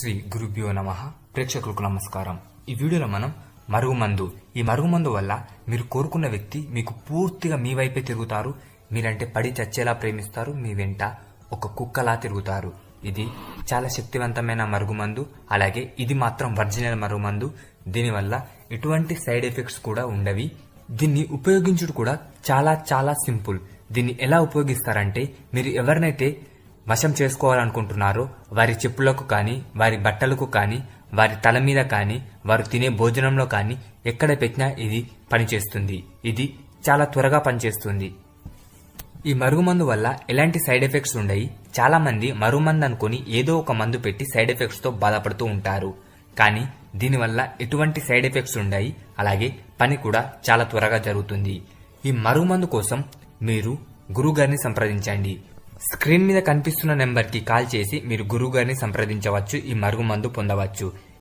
శ్రీ గురుభ్యో నమః. ప్రేక్షకులకు నమస్కారం. ఈ వీడియోలో మనం మరుగుమందు, ఈ మరుగుమందు వల్ల మీరు కోరుకున్న వ్యక్తి మీకు పూర్తిగా మీ వైపే తిరుగుతారు. మీరంటే పడి చచ్చేలా ప్రేమిస్తారు. మీ వెంట ఒక కుక్కలా తిరుగుతారు. ఇది చాలా శక్తివంతమైన మరుగుమందు. అలాగే ఇది మాత్రం ఒరిజినల్ మరుగుమందు. దీనివల్ల ఎటువంటి సైడ్ ఎఫెక్ట్స్ కూడా ఉండవి. దీన్ని ఉపయోగించుడు కూడా చాలా చాలా సింపుల్. దీన్ని ఎలా ఉపయోగిస్తారంటే, మీరు ఎవరినైతే వశం చేసుకోవాలనుకుంటున్నారో వారి చెప్పులకు కానీ, వారి బట్టలకు కానీ, వారి తల మీద కానీ, వారు తినే భోజనంలో కానీ ఎక్కడ పెట్టినా ఇది పనిచేస్తుంది. ఇది చాలా త్వరగా పనిచేస్తుంది. ఈ మరుగుమందు వల్ల ఎలాంటి సైడ్ ఎఫెక్ట్స్ ఉండయి. చాలా మంది మరుగుమందు అనుకుని ఏదో ఒక మందు పెట్టి సైడ్ ఎఫెక్ట్స్ తో బాధపడుతూ ఉంటారు. కానీ దీనివల్ల ఎటువంటి సైడ్ ఎఫెక్ట్స్ ఉండయి. అలాగే పని కూడా చాలా త్వరగా జరుగుతుంది. ఈ మరుగుమందు కోసం మీరు గురువుగారిని సంప్రదించండి. స్క్రీన్ మీద కనిపిస్తున్న నెంబర్ కి కాల్ చేసి మీరు గురువుగారిని సంప్రదించవచ్చు. ఈ మరుగుమందు పొందవచ్చు.